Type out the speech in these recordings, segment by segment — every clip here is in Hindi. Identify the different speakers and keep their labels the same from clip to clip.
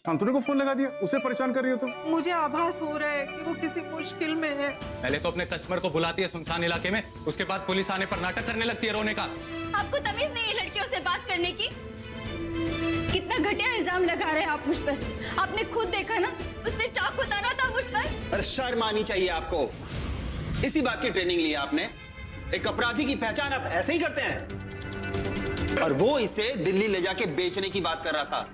Speaker 1: शांतनु को फोन लगा दिया, उसे परेशान कर रही हो तुम।
Speaker 2: मुझे आभास हो रहा है कि वो किसी मुश्किल में है।
Speaker 3: पहले तो अपने कस्टमर को बुलाती है सुनसान इलाके में, उसके बाद पुलिस आने पर नाटक करने लगती है रोने का।
Speaker 4: आपको तमीज नहीं है लड़कियों से बात करने की? कितना घटिया इल्जाम लगा रहे हैं आप मुझ पर। आपने खुद देखा ना, उसने चाकू उतारा था मुझ पर।
Speaker 5: अरे शर्म आनी चाहिए आपको। इसी बात की ट्रेनिंग ली है आपने। एक अपराधी की पहचान आप ऐसे ही करते हैं। और वो इसे दिल्ली ले जाके बेचने की बात कर रहा था।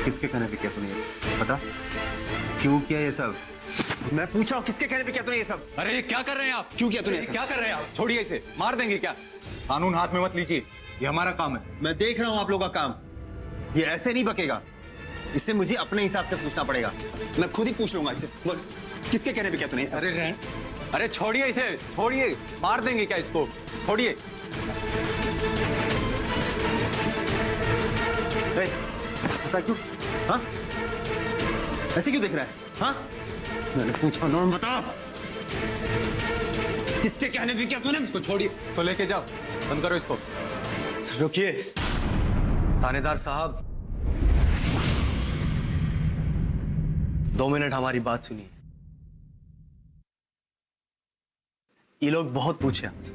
Speaker 6: किसके कहने पे किया तूने ये सब? बता, क्यों किया ये सब? मैं पूछा हूँ किसके कहने पे किया तूने ये सब?
Speaker 3: अरे ये क्या कर रहे हैं आप?
Speaker 5: क्यों किया तूने
Speaker 3: ये
Speaker 5: ऐसा?
Speaker 3: क्या कर रहे हैं आप? छोड़िए इसे, मार देंगे क्या? कानून हाथ में मत लीजिए, ये हमारा काम है।
Speaker 6: मैं देख रहा हूँ आप लोगों का काम। ये ऐसे नहीं बकेगा, इससे मुझे अपने हिसाब से पूछना पड़ेगा।
Speaker 5: मैं खुद ही पूछ लूंगा इससे। बोल, किसके कहने पे किया तूने ये सब?
Speaker 3: अरे रहन, अरे छोड़िए इसे, छोड़िए, मार देंगे क्या इसको? छोड़िए।
Speaker 6: ऐसा क्यों? हाँ? ऐसे क्यों देख रहा है? हाँ? मैंने पूछा ना, बता।
Speaker 5: किसके कहने पे किया तूने?
Speaker 3: इसको छोड़िए, तो लेके जाओ, बंद करो इसको।
Speaker 6: रुकिए थानेदार साहब, 2 मिनट हमारी बात सुनिए। ये लोग बहुत पूछे हमसे,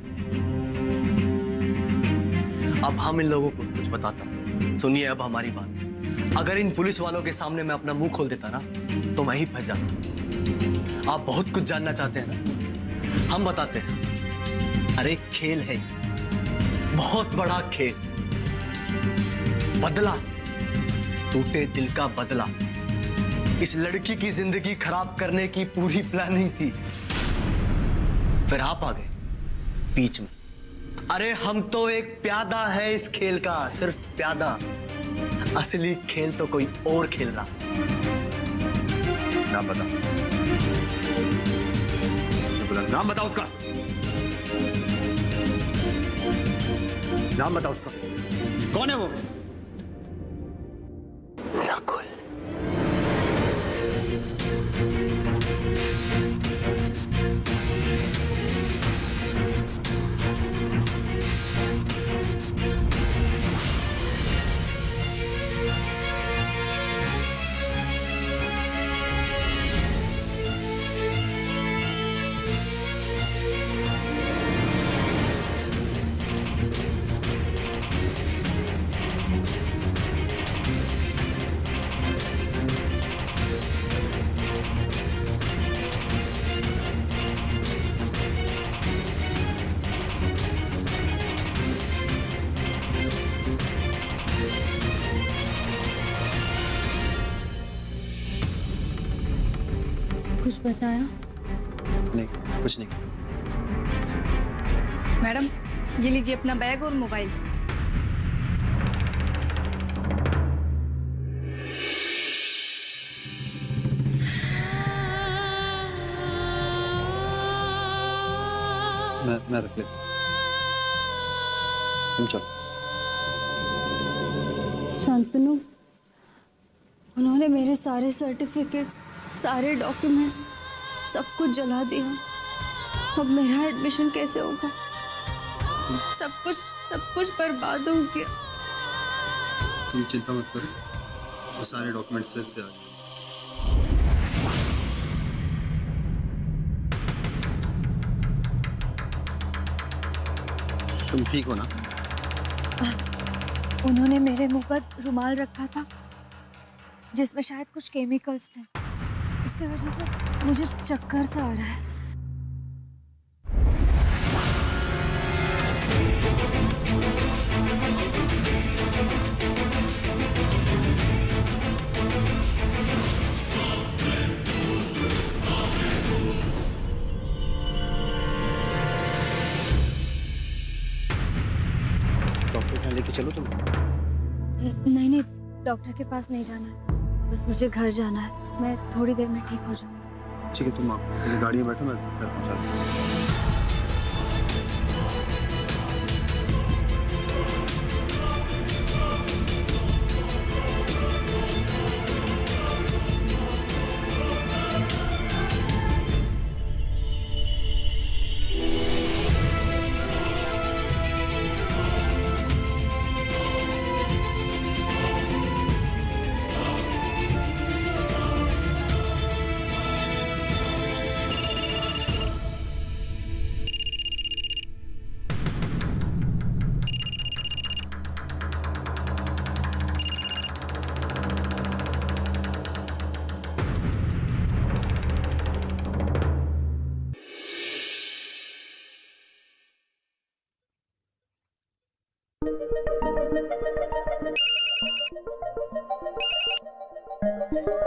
Speaker 6: अब हम इन लोगों को कुछ बताता हूं। सुनिए अब हमारी बात। अगर इन पुलिस वालों के सामने मैं अपना मुंह खोल देता ना, तो मैं ही फंस जाता। आप बहुत कुछ जानना चाहते हैं ना, हम बताते हैं। अरे खेल है, बहुत बड़ा खेल। बदला, टूटे दिल का बदला। इस लड़की की जिंदगी खराब करने की पूरी प्लानिंग थी, फिर आप आ गए बीच में। अरे हम तो एक प्यादा है इस खेल का, सिर्फ प्यादा। असली खेल तो कोई और खेल रहा। नाम बता, बोला नाम बता उसका। नाम बता उसका,
Speaker 5: कौन है वो?
Speaker 6: नकुल।
Speaker 4: कुछ बताया?
Speaker 6: नहीं, कुछ नहीं।
Speaker 2: मैडम, ये लीजिए अपना बैग और मोबाइल।
Speaker 6: मैं रख लेता हूं। तुम चलो।
Speaker 4: शांतनु, उन्होंने मेरे सारे सर्टिफिकेट्स, सारे डॉक्यूमेंट्स, सब कुछ जला दिया। अब मेरा एडमिशन कैसे होगा? सब कुछ बर्बाद हो गया।
Speaker 6: तुम चिंता मत करो, वो सारे डॉक्यूमेंट्स फिर से आ गए। तुम ठीक हो ना?
Speaker 7: उन्होंने मेरे मुंह पर रुमाल रखा था जिसमें शायद कुछ केमिकल्स थे, उसकी वजह से मुझे चक्कर सा आ रहा है।
Speaker 6: डॉक्टर के यहाँ लेके चलो तुम।
Speaker 7: नहीं, डॉक्टर के पास नहीं जाना है, बस मुझे घर जाना है। मैं थोड़ी देर में ठीक हो जाऊंगी।
Speaker 6: ठीक है, तुम आओ, मेरी गाड़ी में बैठो, मैं घर पहुंचा दूंगा।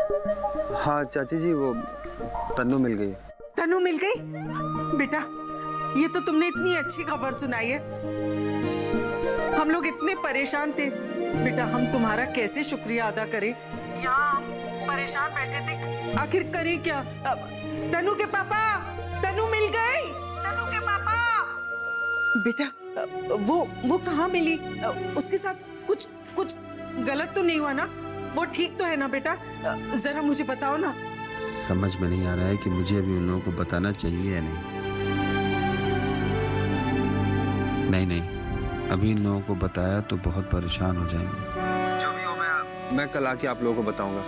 Speaker 5: हाँ चाची जी, वो तन्नू मिल गई।
Speaker 2: तनु मिल गई? बेटा, ये तो तुमने इतनी अच्छी खबर सुनाई है। हम लोग इतने परेशान थे बेटा, हम तुम्हारा कैसे शुक्रिया अदा करें। यहाँ हम परेशान बैठे थे, आखिर करें क्या। तनु के पापा, तनु मिल गई, तनु के पापा। बेटा वो कहाँ मिली? उसके साथ कुछ गलत तो नहीं हुआ ना? वो ठीक तो है ना बेटा? जरा मुझे बताओ ना।
Speaker 5: समझ में नहीं आ रहा है कि मुझे अभी उन लोगों को बताना चाहिए या नहीं। नहीं, अभी इन लोगों को बताया तो बहुत परेशान हो जाएंगे। जो भी हो, मैं कल आके आप लोगों को बताऊंगा।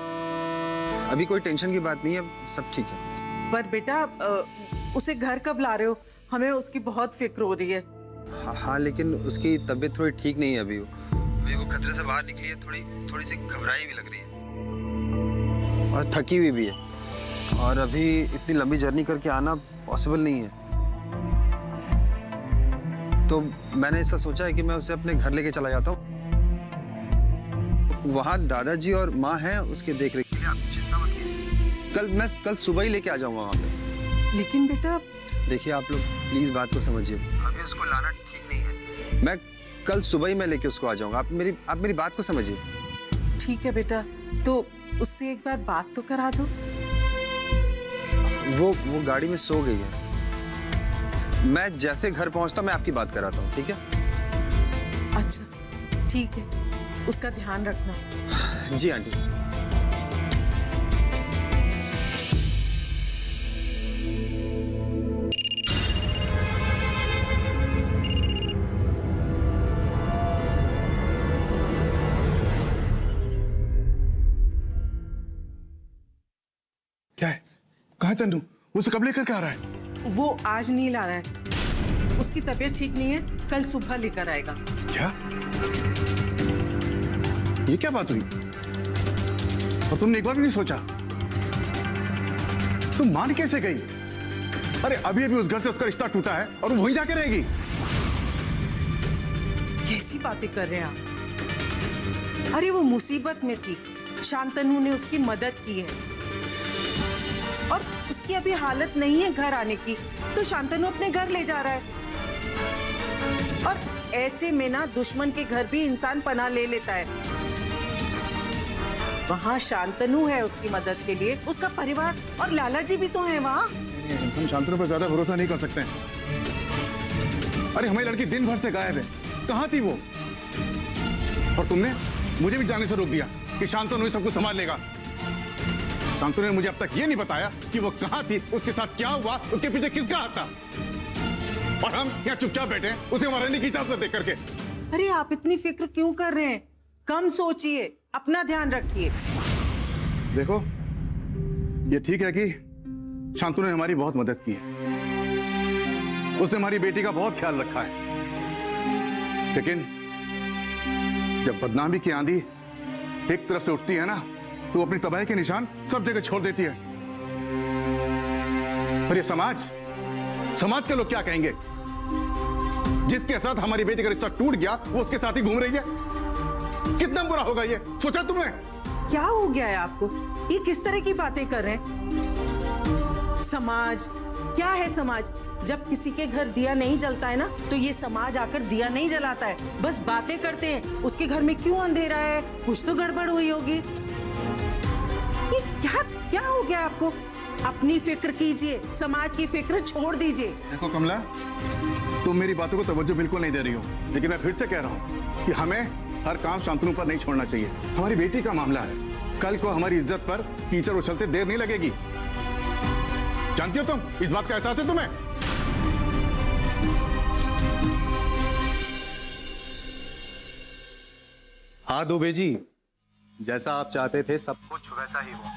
Speaker 5: अभी कोई टेंशन की बात नहीं है, सब ठीक है।
Speaker 2: पर बेटा उसे घर कब ला रहे हो? हमें उसकी बहुत फिक्र हो रही है।
Speaker 5: हाँ, लेकिन उसकी तबीयत थोड़ी ठीक नहीं है अभी। वो खतरे से बाहर निकली है, थोड़ी सी घबराई भी लग रही है और थकी हुई भी है, और अभी इतनी लंबी जर्नी करके आना पॉसिबल नहीं है। तो मैंने ऐसा सोचा है कि मैं उसे अपने घर लेके चला जाता हूँ। वहाँ दादाजी और माँ हैं, उसके देख रेख के लिए आप चिंता मत कीजिए। मैं कल सुबह ही लेके आ जाऊँगा वहाँ पे।
Speaker 2: लेकिन बेटा
Speaker 5: देखिए, आप लोग प्लीज बात को समझिए। अभी उसको लाना ठीक नहीं है। मैं कल सुबह ही मैं लेके उसको आ जाऊंगा। आप मेरी बात को समझिए।
Speaker 2: ठीक है बेटा, तो उससे एक बार बात तो करा दो।
Speaker 5: वो गाड़ी में सो गई है। मैं जैसे घर पहुंचता मैं आपकी बात कराता हूँ, ठीक है?
Speaker 2: अच्छा ठीक है, उसका ध्यान रखना।
Speaker 5: जी आंटी।
Speaker 1: क्या है? कहाँ है तन्नू? उसे कब लेकर के आ रहा है?
Speaker 2: वो आज नहीं ला रहा है, उसकी तबीयत ठीक नहीं है, कल सुबह लेकर आएगा।
Speaker 1: क्या? ये क्या बात हुई? और तुमने एक बार भी नहीं सोचा? तुम मान कैसे गई? अरे अभी अभी उस घर से उसका रिश्ता टूटा है और वो वहीं जाके रहेगी।
Speaker 2: कैसी बातें कर रहे हैं आप? अरे वो मुसीबत में थी, शांतनु ने उसकी मदद की है और उसकी अभी हालत नहीं है घर आने की, तो शांतनु अपने घर ले जा रहा है। और ऐसे में ना दुश्मन के घर भी इंसान पनाह ले लेता है। वहाँ शांतनु है उसकी मदद के लिए, उसका परिवार और लाला जी भी तो है वहाँ।
Speaker 1: हम शांतनु पर ज्यादा भरोसा नहीं कर सकते हैं। अरे हमारी लड़की दिन भर से गायब है, कहाँ थी वो? और तुमने मुझे भी जाने से रोक दिया कि शांतनु ही सब कुछ संभाल लेगा। शांतनु ने मुझे अब तक ये नहीं बताया कि वो कहाँ थी, उसके साथ क्या हुआ, उसके पीछे किसका हाथ था। और हम यहाँ चुपचाप बैठे हैं उसे मरने की इजाजत दे करके।
Speaker 2: अरे आप इतनी फिक्र क्यों कर रहे हैं? कम सोचिए, अपना ध्यान रखिए।
Speaker 1: देखो, ये ठीक है कि शांतनु ने हमारी बहुत मदद की है, उसने हमारी बेटी का बहुत ख्याल रखा है, लेकिन जब बदनामी की आंधी एक तरफ से उठती है ना, तो अपनी तबाही के निशान सब जगह छोड़ देती है। और ये समाज के लोग क्या कहेंगे? जिसके साथ हमारी बेटी का रिश्ता टूट गया वो उसके साथ ही घूम रही है। कितना बुरा होगा ये, सोचा तुमने?
Speaker 2: क्या हो गया है आपको? ये किस तरह की बातें कर रहे हैं? समाज क्या है? समाज जब किसी के घर दिया नहीं जलता है ना, तो ये समाज आकर दिया नहीं जलाता है, बस बातें करते हैं उसके घर में क्यों अंधेरा है, कुछ तो गड़बड़ हुई होगी। ये क्या हो गया आपको? अपनी फिक्र कीजिए, समाज की फिक्र छोड़ दीजिए।
Speaker 1: देखो कमला, तुम मेरी बातों को तवज्जो बिल्कुल नहीं दे रही हो, लेकिन मैं फिर से कह रहा हूँ कि हमें हर काम शांतनु पर नहीं छोड़ना चाहिए। हमारी बेटी का मामला है, कल को हमारी इज्जत पर कीचड़ उछलते देर नहीं लगेगी। जानती हो तुम, इस बात का एहसास है तुम्हें?
Speaker 3: हाँ दुबे जी, जैसा आप चाहते थे सब कुछ वैसा ही हुआ।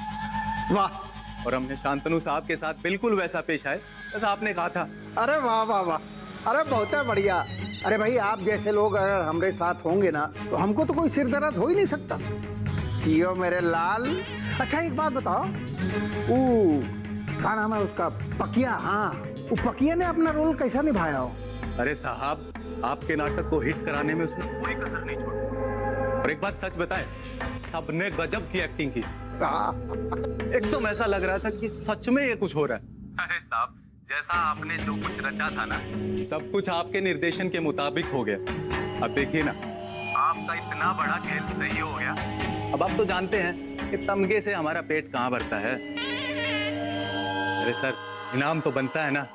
Speaker 8: वाह!
Speaker 3: और हमने शांतनु साहब के साथ बिल्कुल वैसा पेश आए जैसा आपने कहा था।
Speaker 8: अरे वाह वाह वाह! अरे बहुत है बढ़िया। अरे भाई, आप जैसे लोग अगर हमारे साथ होंगे ना, तो हमको तो कोई सिर दर्द हो ही नहीं सकता। जियो मेरे लाल। अच्छा एक बात बताओ, क्या नाम है उसका, पकिया? हाँ, वो पकिया ने अपना रोल कैसा निभाया हो?
Speaker 3: अरे साहब, आपके नाटक को हिट कराने में उसने कोई कसर नहीं छोड़ी। और एक बात सच बताए, सबने गजब की एक्टिंग की। एकदम ऐसा लग रहा था कि सच में ये कुछ हो रहा है। अरे साहब, जैसा आपने जो कुछ रचा था ना, सब कुछ आपके निर्देशन के मुताबिक हो गया। अब देखिए ना, आपका इतना बड़ा खेल सही हो गया। अब आप तो जानते हैं कि तमगे से हमारा पेट कहाँ भरता है। अरे सर, इनाम तो बनता है ना,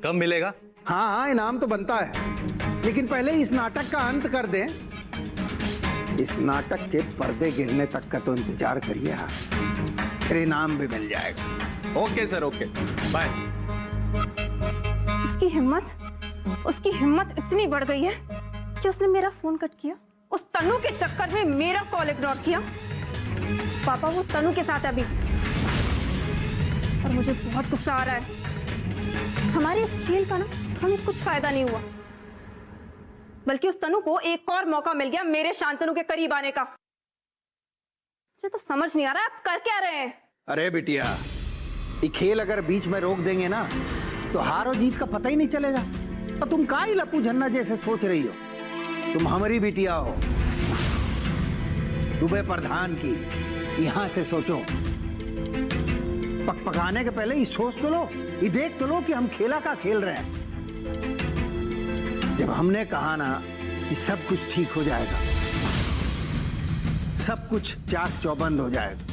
Speaker 3: कब मिलेगा?
Speaker 8: हाँ हाँ, इनाम तो बनता है, लेकिन पहले इस नाटक का अंत कर दें। इस नाटक के पर्दे गिरने तक का तो इंतजार करिए आप, फिर इनाम भी मिल जाएगा।
Speaker 3: Okay sir, okay, bye.
Speaker 9: उसकी हिम्मत इतनी बढ़ गई है कि उसने मेरा फोन कट किया। उस तनु के चक्कर में मेरा कॉल इग्नोर किया। पापा, वो तनु के साथ है अभी, और मुझे बहुत गुस्सा आ रहा है। हमारे इस खेल का ना हमें कुछ फायदा नहीं हुआ, बल्कि उस तनु को एक और मौका मिल गया मेरे शांतनु के करीब आने का। मुझे तो समझ नहीं आ रहा आप कर क्या रहे हैं।
Speaker 8: अरे बिटिया, ये खेल अगर बीच में रोक देंगे ना तो हार और जीत का पता ही नहीं चलेगा। और तुम का ही लप्पू झन्ना जैसे सोच रही हो? तुम हमारी बिटिया हो, दुबे प्रधान की। यहां से सोचो, पकाने के पहले ये सोच तो लो, ये देख तो लो कि हम खेला का खेल रहे हैं। जब हमने कहा ना कि सब कुछ ठीक हो जाएगा, सब कुछ चाक चौबंद हो जाएगा,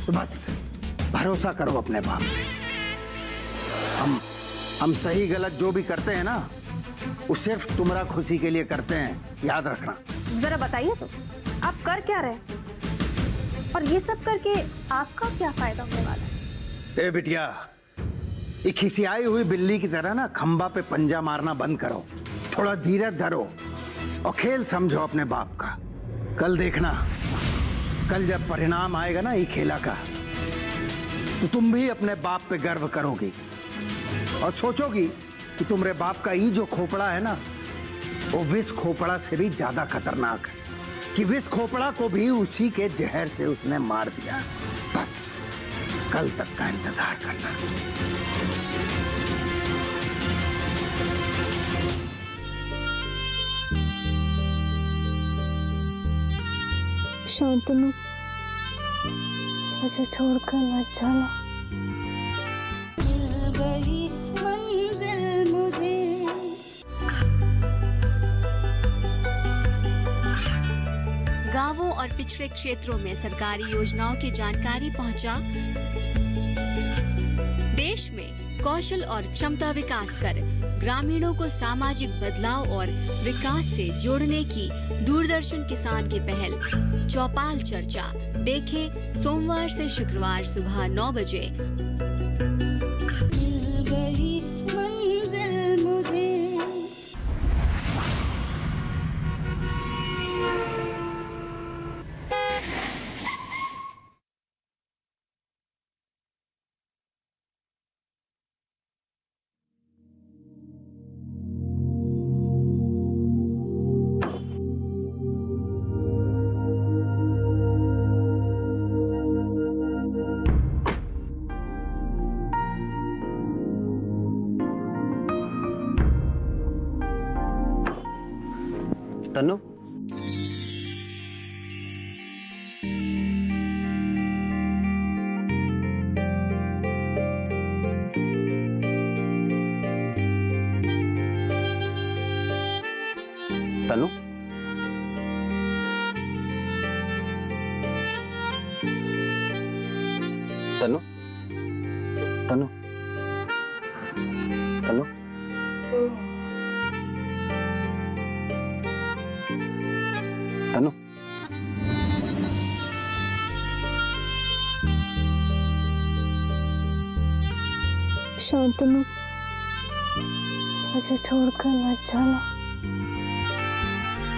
Speaker 8: तो बस भरोसा करो अपने बाप पे। हम सही गलत जो भी करते हैं ना, वो सिर्फ तुम्हारा खुशी के लिए करते हैं, याद रखना।
Speaker 9: जरा बताइए तो, आप कर क्या रहे हैं? और ये सब करके आपका क्या फायदा होने वाला है?
Speaker 8: ए बिटिया, एक खिसियाई हुई बिल्ली की तरह ना खंबा पे पंजा मारना बंद करो, थोड़ा धीरज धरो और खेल समझो अपने बाप का। कल देखना, कल जब परिणाम आएगा ना ये खेला का, तो तुम भी अपने बाप पे गर्व करोगी और सोचोगी कि तुम्हारे बाप का ये जो खोपड़ा है ना, वो विष खोपड़ा से भी ज्यादा खतरनाक है, कि विष खोपड़ा को भी उसी के जहर से उसने मार दिया। बस कल तक का इंतजार करना।
Speaker 4: शांतनु, मुझे छोड़कर मत जाना।
Speaker 10: गांवों और पिछड़े क्षेत्रों में सरकारी योजनाओं की जानकारी पहुंचा। देश में कौशल और क्षमता विकास कर ग्रामीणों को सामाजिक बदलाव और विकास से जोड़ने की दूरदर्शन किसान की पहल चौपाल चर्चा देखें सोमवार से शुक्रवार सुबह 9 बजे।
Speaker 6: तनु, तनु, तनु, तनु, तनु, तनु,
Speaker 4: शांतनु, मुझे छोड़कर मत जाना।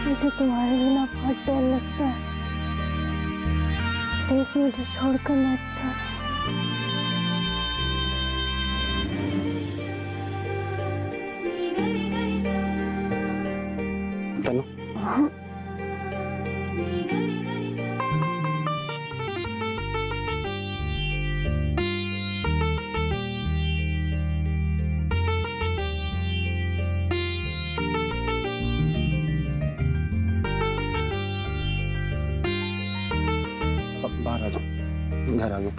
Speaker 4: मुझे तुम्हारे बिना बहुत डर लगता है। प्लीज मुझे छोड़कर मत जाना।
Speaker 6: तनु,
Speaker 5: घर आ गए।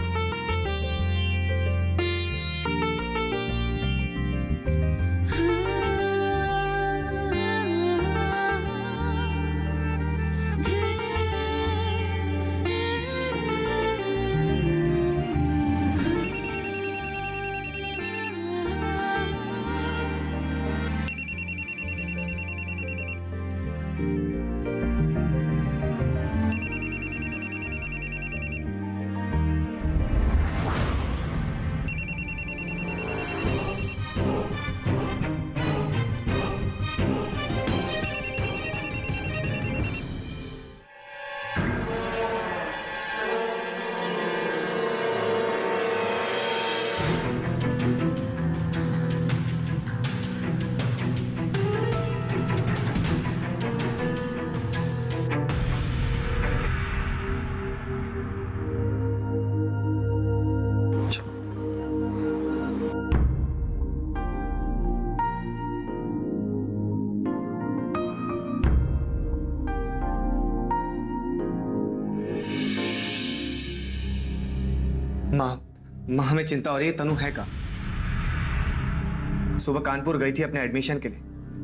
Speaker 6: माँ हमें चिंता हो रही है, तनु है कहाँ? सुबह कानपुर गई थी अपने एडमिशन के लिए,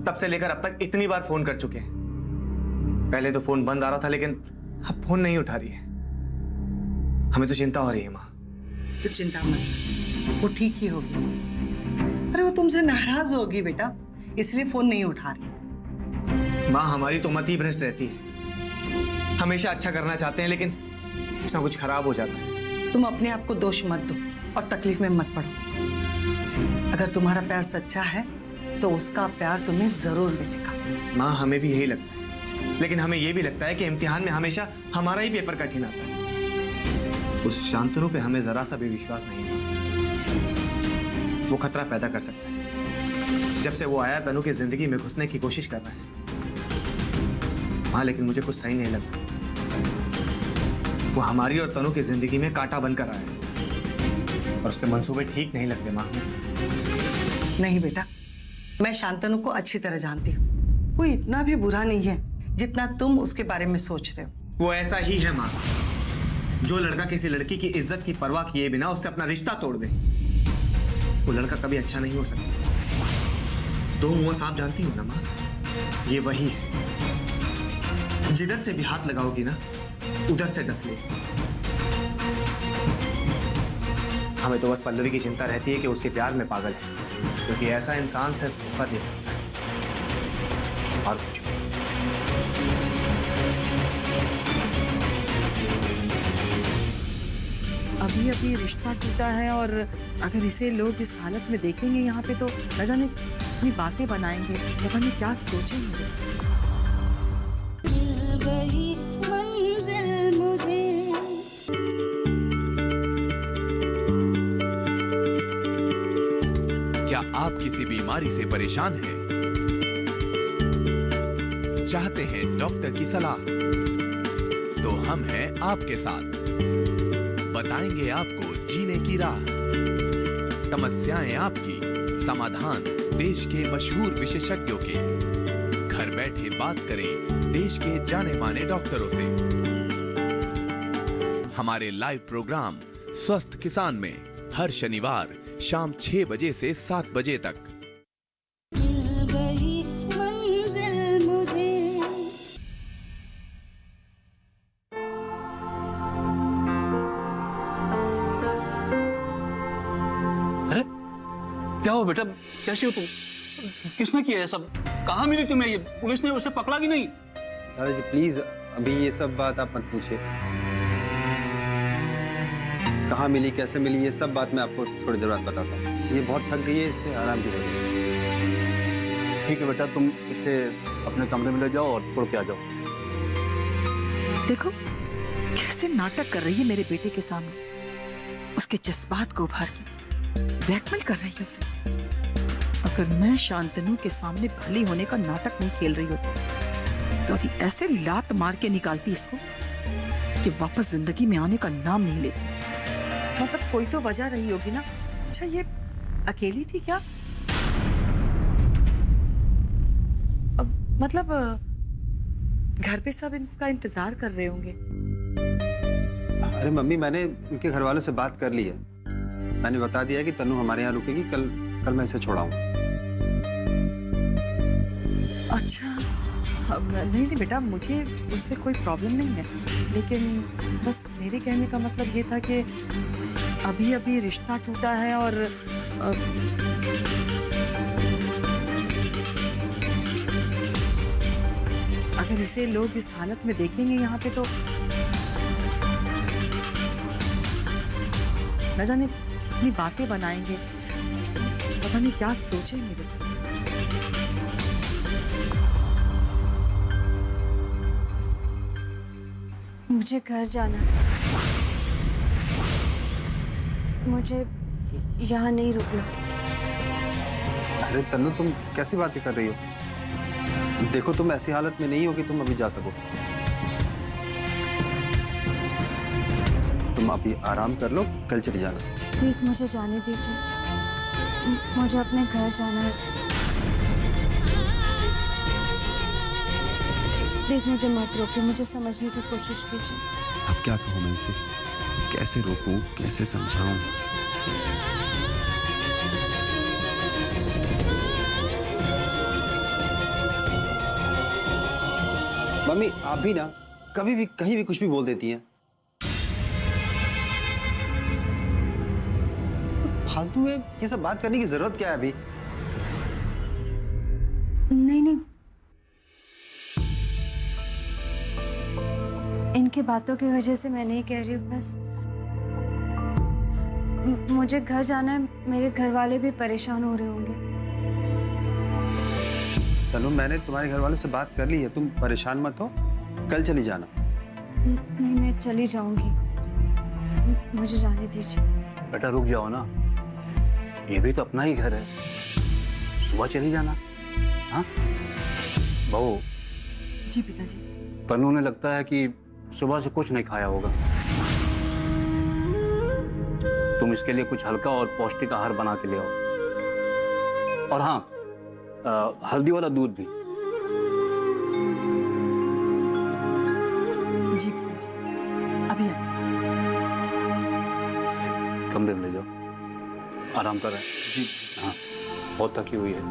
Speaker 6: तब से लेकर अब तक इतनी बार फोन कर चुके हैं। पहले तो फोन बंद आ रहा था, लेकिन अब फोन नहीं उठा रही है। हमें तो चिंता हो रही है माँ।
Speaker 2: तो चिंता मत, वो ठीक ही होगी। अरे वो तुमसे नाराज होगी बेटा, इसलिए फोन नहीं उठा रही।
Speaker 6: माँ हमारी तो मत ही भ्रष्ट रहती है, हमेशा अच्छा करना चाहते हैं लेकिन कुछ ना कुछ खराब हो जाता है।
Speaker 2: तुम अपने आप को दोष मत दो और तकलीफ में मत पड़ो। अगर तुम्हारा प्यार सच्चा है तो उसका प्यार तुम्हें जरूर मिलेगा।
Speaker 6: माँ हमें भी यही लगता है, लेकिन हमें यह भी लगता है कि इम्तिहान में हमेशा हमारा ही पेपर कठिन आता है। उस शांतनु पे हमें जरा सा भी विश्वास नहीं है। वो खतरा पैदा कर सकता है। जब से वो आया तनु की जिंदगी में घुसने की कोशिश कर रहा है। हाँ लेकिन मुझे कुछ सही नहीं लगता। वो हमारी और तनु की जिंदगी में कांटा बनकर आया है और उसके मंसूबे ठीक नहीं लगते माँ।
Speaker 2: नहीं बेटा, मैं शांतनु को अच्छी तरह जानती हूँ। वो इतना भी बुरा नहीं है जितना तुम उसके बारे में सोच रहे हो।
Speaker 6: वो ऐसा ही है माँ, जो लड़का किसी लड़की की इज्जत की परवाह किए बिना उससे अपना रिश्ता तोड़ दे, वो लड़का कभी अच्छा नहीं हो सकता। दो मुंह सांप जानती हो ना माँ, ये वही है। जिधर से भी हाथ लगाओगी ना उधर से डस ले। हमें तो बस पल्लवी की चिंता रहती है कि उसके प्यार में पागल है, क्योंकि ऐसा इंसान सिर्फ धोखा दे सकता है और कुछ भी।
Speaker 2: अभी अभी रिश्ता टूटा है और अगर इसे लोग इस हालत में देखेंगे यहाँ पे तो न जाने कितनी बातें बनाएंगे, पता नहीं क्या सोचेंगे।
Speaker 11: क्या आप किसी बीमारी से परेशान हैं? चाहते हैं डॉक्टर की सलाह? तो हम हैं आपके साथ, बताएंगे आपको जीने की राह। समस्याएं आपकी, समाधान देश के मशहूर विशेषज्ञों के। घर बैठे बात करें देश के जाने माने डॉक्टरों से। हमारे लाइव प्रोग्राम स्वस्थ किसान में हर शनिवार शाम 6 बजे से 7 बजे तक।
Speaker 12: अरे क्या हो बेटा, कैसे हो तुम? किसने किया है सब? कहाँ मिली तुम्हें ये? पुलिस ने उसे पकड़ा कि नहीं?
Speaker 5: दादाजी प्लीज अभी ये सब बात आप मत पूछिए। कहाँ मिली, कैसे मिली, ये सब बात मैं आपको थोड़ी देर बाद बताता हूँ। ये बहुत थक गई है, इससे आराम की जरूरत है।
Speaker 12: ठीक है बेटा, तुम इसे अपने कमरे में ले जाओ और छोड़ के आ जाओ।
Speaker 2: देखो कैसे नाटक कर रही है मेरे बेटे के सामने, उसके जज्बात को उभार के ब्लैकमेल कर रही है उसे। अगर मैं शांतनु के सामने भली होने का नाटक नहीं खेल रही होती तो अभी ऐसे लात मार के निकालती इसको कि वापस जिंदगी में आने का नाम नहीं लेती। मतलब कोई तो वजह रही होगी ना। अच्छा ये अकेली थी क्या? अब मतलब घर पे सब इसका इंतजार कर रहे होंगे।
Speaker 5: अरे मम्मी, मैंने इनके घर वालों से बात कर ली है। मैंने बता दिया है कि तनु हमारे यहाँ रुकेगी। कल मैं इसे छोड़ाऊंगा।
Speaker 13: अच्छा, नहीं बेटा, मुझे उससे कोई प्रॉब्लम नहीं है, लेकिन बस मेरे कहने का मतलब ये था कि अभी अभी रिश्ता टूटा है और अगर इसे लोग इस हालत में देखेंगे यहाँ पे तो न जाने कितनी बातें बनाएंगे, पता नहीं क्या सोचेंगे बेटा।
Speaker 7: मुझे घर जाना है। मुझे यहाँ नहीं रुकना।
Speaker 5: अरे तनु, तुम कैसी बातें कर रही हो? देखो, तुम ऐसी हालत में नहीं हो कि तुम अभी जा सको। तुम अभी आराम कर लो, कल चली जाना।
Speaker 7: प्लीज मुझे जाने दीजिए, मुझे अपने घर जाना है। प्लीज मुझे मत रोकिए, मुझे समझने की कोशिश कीजिए।
Speaker 5: अब क्या कहूँ मैं इसे? कैसे रोकूं, कैसे समझाऊं? मम्मी, आप भी ना कभी भी कहीं भी कुछ भी बोल देती हैं। फालतू में ये सब बात करने की जरूरत क्या है अभी?
Speaker 7: नहीं, इनकी बातों की वजह से मैं नहीं कह रही हूँ, बस मुझे घर जाना है। मेरे घर वाले भी परेशान हो रहे होंगे।
Speaker 5: तनु, मैंने तुम्हारे घर वालों से बात कर ली है, तुम परेशान मत हो, कल चली जाना।
Speaker 7: नहीं, मैं चली जाऊंगी, मुझे जाने दीजिए।
Speaker 12: बेटा रुक जाओ ना, ये भी तो अपना ही घर है, सुबह चली जाना। हाँ बहू।
Speaker 13: जी पिताजी।
Speaker 12: तनु ने लगता है कि सुबह से कुछ नहीं खाया होगा, तुम इसके लिए कुछ हल्का और पौष्टिक आहार बना के ले आओ। और हाँ, हल्दी वाला दूध भी।
Speaker 13: जी पिताजी, अभी आए।
Speaker 12: कमरे में ले जाओ, आराम कर रहे हैं। जी हाँ, बहुत थकी हुई है।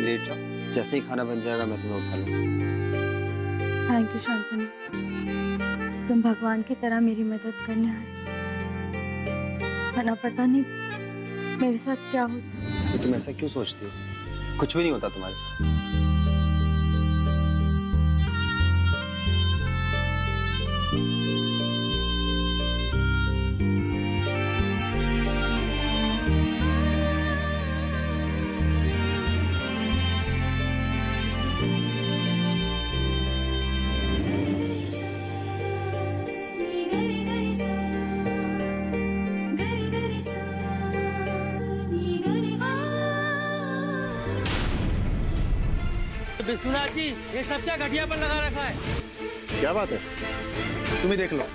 Speaker 5: लेट जाओ, जैसे ही खाना बन जाएगा मैं तुम्हें उठा लूंगा।
Speaker 7: थैंक यू शांतनु, तुम भगवान की तरह मेरी मदद करने आए, वरना पता नहीं मेरे साथ क्या होता।
Speaker 5: तो तुम ऐसा क्यों सोचती हो? कुछ भी नहीं होता तुम्हारे साथ।
Speaker 12: विश्वनाथ जी, ये सब क्या घटिया पर लगा रखा है?
Speaker 1: क्या बात है?
Speaker 5: तुम ही देख लो।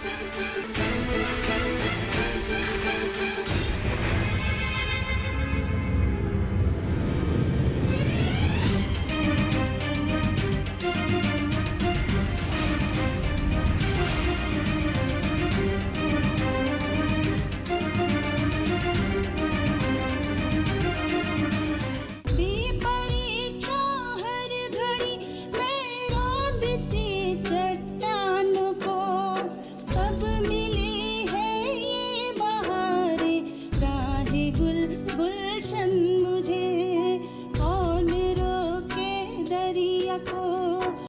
Speaker 14: गुलशन मुझे कौन रोके दरिया को।